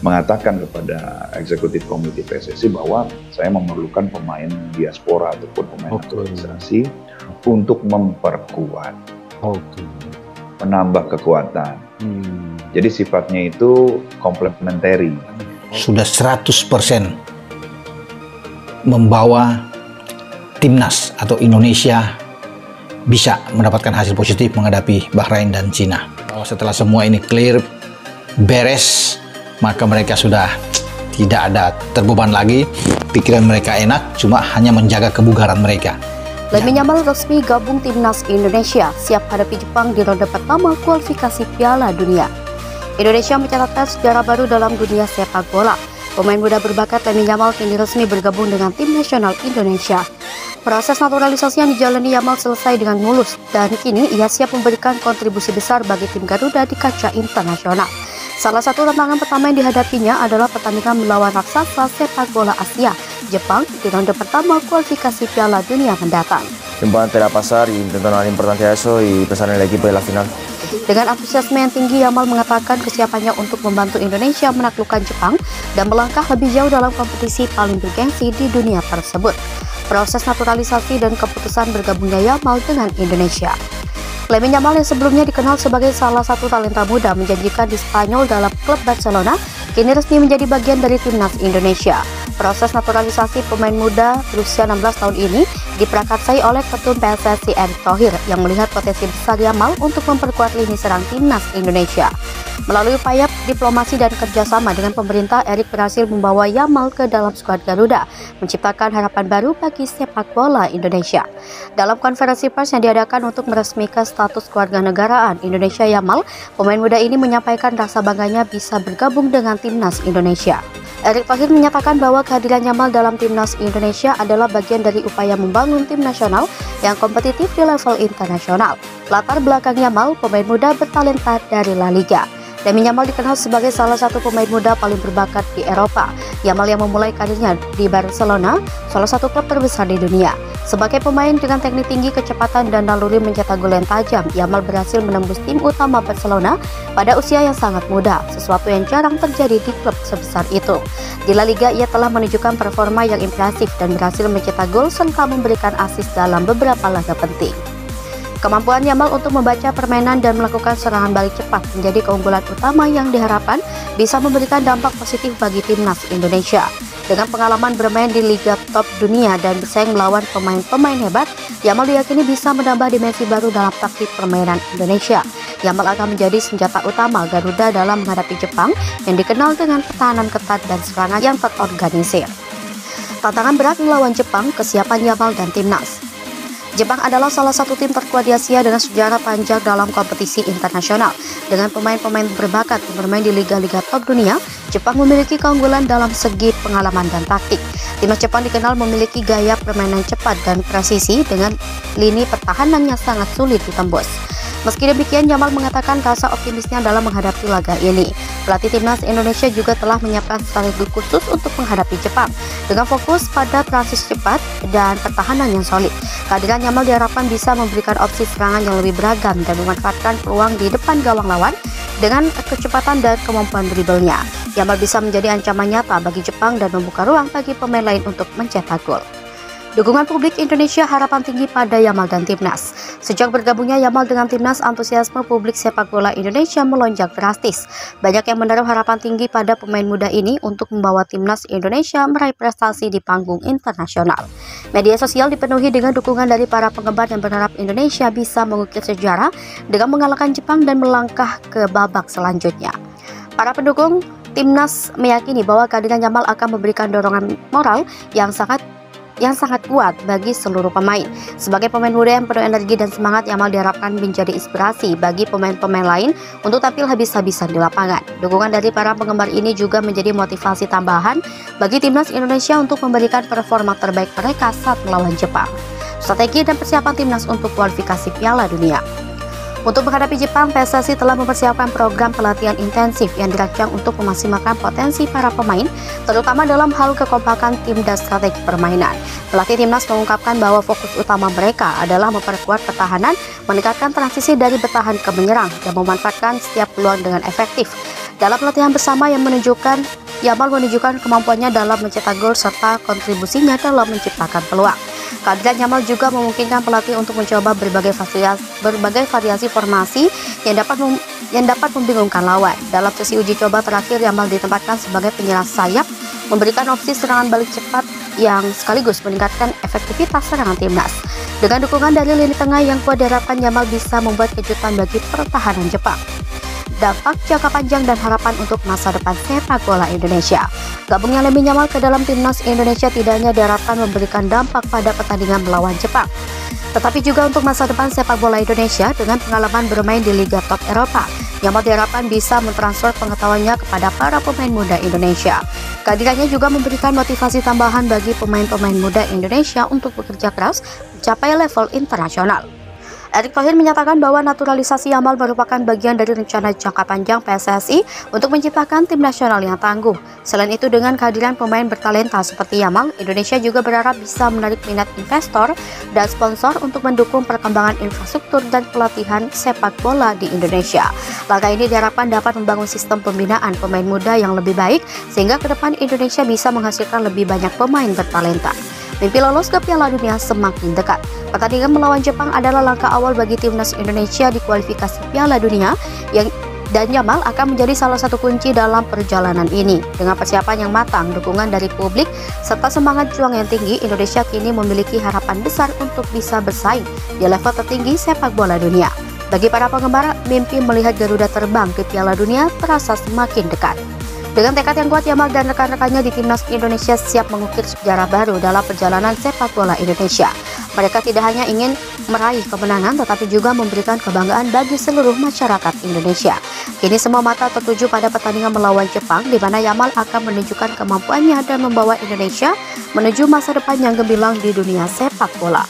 mengatakan kepada eksekutif komite PSSI bahwa saya memerlukan pemain diaspora ataupun pemain naturalisasi untuk memperkuat, menambah kekuatan. Jadi sifatnya itu komplementari. Sudah 100% membawa timnas atau Indonesia bisa mendapatkan hasil positif menghadapi Bahrain dan Cina. Bahwa setelah semua ini clear, beres, maka mereka sudah tidak ada terbeban lagi. Pikiran mereka enak, cuma hanya menjaga kebugaran mereka. Lamine Yamal resmi gabung timnas Indonesia, siap hadapi Jepang di ronde pertama kualifikasi Piala Dunia. Indonesia mencatatkan sejarah baru dalam dunia sepak bola. Pemain muda berbakat Lamine Yamal kini resmi bergabung dengan tim nasional Indonesia. Proses naturalisasi yang dijalani Yamal selesai dengan mulus dan kini ia siap memberikan kontribusi besar bagi tim Garuda di kancah internasional. Salah satu tantangan pertama yang dihadapinya adalah pertandingan melawan raksasa sepak bola Asia, Jepang, di ronde pertama kualifikasi Piala Dunia mendatang. Importante la pasar y intentando importante a eso y pasar en el equipo de la final. Dengan antusiasme yang tinggi, Yamal mengatakan kesiapannya untuk membantu Indonesia menaklukkan Jepang dan melangkah lebih jauh dalam kompetisi paling bergengsi di dunia tersebut. Proses naturalisasi dan keputusan bergabungnya Yamal dengan Indonesia. Lamine Yamal yang sebelumnya dikenal sebagai salah satu talenta muda menjanjikan di Spanyol dalam klub Barcelona, kini resmi menjadi bagian dari timnas Indonesia. Proses naturalisasi pemain muda berusia 16 tahun ini diprakarsai oleh Ketum PSSI Erick Thohir yang melihat potensi besar Yamal untuk memperkuat lini serang timnas Indonesia. Melalui upaya diplomasi dan kerjasama dengan pemerintah, Erick berhasil membawa Yamal ke dalam skuad Garuda, menciptakan harapan baru bagi sepak bola Indonesia. Dalam konferensi pers yang diadakan untuk meresmikan status kewarganegaraan Indonesia Yamal, pemain muda ini menyampaikan rasa bangganya bisa bergabung dengan timnas Indonesia. Erick Thohir menyatakan bahwa kehadiran Yamal dalam timnas Indonesia adalah bagian dari upaya membangun tim nasional yang kompetitif di level internasional. Latar belakang Yamal, pemain muda bertalenta dari La Liga. Lamine Yamal dikenal sebagai salah satu pemain muda paling berbakat di Eropa. Yamal yang memulai karirnya di Barcelona, salah satu klub terbesar di dunia. Sebagai pemain dengan teknik tinggi, kecepatan, dan naluri mencetak gol yang tajam, Yamal berhasil menembus tim utama Barcelona pada usia yang sangat muda, sesuatu yang jarang terjadi di klub sebesar itu. Di La Liga, ia telah menunjukkan performa yang impresif dan berhasil mencetak gol serta memberikan assist dalam beberapa laga penting. Kemampuan Yamal untuk membaca permainan dan melakukan serangan balik cepat menjadi keunggulan utama yang diharapkan bisa memberikan dampak positif bagi timnas Indonesia. Dengan pengalaman bermain di liga top dunia dan bersaing melawan pemain-pemain hebat, Yamal diyakini bisa menambah dimensi baru dalam taktik permainan Indonesia. Yamal akan menjadi senjata utama Garuda dalam menghadapi Jepang yang dikenal dengan pertahanan ketat dan serangan yang terorganisir. Tantangan berat melawan Jepang, kesiapan Yamal dan timnas. Jepang adalah salah satu tim terkuat di Asia dengan sejarah panjang dalam kompetisi internasional. Dengan pemain-pemain berbakat yang bermain di liga-liga top dunia, Jepang memiliki keunggulan dalam segi pengalaman dan taktik. Timnas Jepang dikenal memiliki gaya permainan cepat dan presisi dengan lini pertahanan yang sangat sulit ditembus. Meski demikian, Yamal mengatakan rasa optimisnya dalam menghadapi laga ini. Pelatih timnas Indonesia juga telah menyiapkan strategi khusus untuk menghadapi Jepang dengan fokus pada transisi cepat dan pertahanan yang solid. Kehadiran Yamal diharapkan bisa memberikan opsi serangan yang lebih beragam dan memanfaatkan peluang di depan gawang lawan dengan kecepatan dan kemampuan dribblenya. Yamal bisa menjadi ancaman nyata bagi Jepang dan membuka ruang bagi pemain lain untuk mencetak gol. Dukungan publik Indonesia harapan tinggi pada Yamal dan timnas. Sejak bergabungnya Yamal dengan timnas, antusiasme publik sepak bola Indonesia melonjak drastis. Banyak yang menaruh harapan tinggi pada pemain muda ini untuk membawa timnas Indonesia meraih prestasi di panggung internasional. Media sosial dipenuhi dengan dukungan dari para penggemar yang berharap Indonesia bisa mengukir sejarah dengan mengalahkan Jepang dan melangkah ke babak selanjutnya. Para pendukung timnas meyakini bahwa kehadiran Yamal akan memberikan dorongan moral yang sangat kuat bagi seluruh pemain. Sebagai pemain muda yang penuh energi dan semangat, Yamal diharapkan menjadi inspirasi bagi pemain-pemain lain untuk tampil habis-habisan di lapangan. Dukungan dari para penggemar ini juga menjadi motivasi tambahan bagi timnas Indonesia untuk memberikan performa terbaik mereka saat melawan Jepang. Strategi dan persiapan timnas untuk kualifikasi Piala Dunia. Untuk menghadapi Jepang, PSSI telah mempersiapkan program pelatihan intensif yang dirancang untuk memaksimalkan potensi para pemain, terutama dalam hal kekompakan tim dan strategi permainan. Pelatih timnas mengungkapkan bahwa fokus utama mereka adalah memperkuat pertahanan, meningkatkan transisi dari bertahan ke menyerang, dan memanfaatkan setiap peluang dengan efektif. Dalam latihan bersama yang menunjukkan Yamal menunjukkan kemampuannya dalam mencetak gol serta kontribusinya dalam menciptakan peluang. Kehadiran Yamal juga memungkinkan pelatih untuk mencoba berbagai variasi formasi yang dapat membingungkan lawan. Dalam sesi uji coba terakhir, Yamal ditempatkan sebagai penyerang sayap, memberikan opsi serangan balik cepat yang sekaligus meningkatkan efektivitas serangan timnas. Dengan dukungan dari lini tengah yang kuat, diharapkan Yamal bisa membuat kejutan bagi pertahanan Jepang. Dampak jangka panjang dan harapan untuk masa depan sepak bola Indonesia. Gabungnya Lamine Yamal ke dalam timnas Indonesia tidak hanya diharapkan memberikan dampak pada pertandingan melawan Jepang, tetapi juga untuk masa depan sepak bola Indonesia dengan pengalaman bermain di liga top Eropa. Yamal diharapkan bisa mentransfer pengetahuannya kepada para pemain muda Indonesia. Kehadirannya juga memberikan motivasi tambahan bagi pemain-pemain muda Indonesia untuk bekerja keras mencapai level internasional. Erick Thohir menyatakan bahwa naturalisasi Yamal merupakan bagian dari rencana jangka panjang PSSI untuk menciptakan tim nasional yang tangguh. Selain itu, dengan kehadiran pemain bertalenta seperti Yamal, Indonesia juga berharap bisa menarik minat investor dan sponsor untuk mendukung perkembangan infrastruktur dan pelatihan sepak bola di Indonesia. Langkah ini diharapkan dapat membangun sistem pembinaan pemain muda yang lebih baik, sehingga ke depan Indonesia bisa menghasilkan lebih banyak pemain bertalenta. Mimpi lolos ke Piala Dunia semakin dekat. Pertandingan melawan Jepang adalah langkah awal bagi timnas Indonesia di kualifikasi Piala Dunia dan Yamal akan menjadi salah satu kunci dalam perjalanan ini. Dengan persiapan yang matang, dukungan dari publik, serta semangat juang yang tinggi, Indonesia kini memiliki harapan besar untuk bisa bersaing di level tertinggi sepak bola dunia. Bagi para penggemar, mimpi melihat Garuda terbang ke Piala Dunia terasa semakin dekat. Dengan tekad yang kuat, Yamal dan rekan-rekannya di timnas Indonesia siap mengukir sejarah baru dalam perjalanan sepak bola Indonesia. Mereka tidak hanya ingin meraih kemenangan, tetapi juga memberikan kebanggaan bagi seluruh masyarakat Indonesia. Kini semua mata tertuju pada pertandingan melawan Jepang, di mana Yamal akan menunjukkan kemampuannya dan membawa Indonesia menuju masa depan yang gemilang di dunia sepak bola.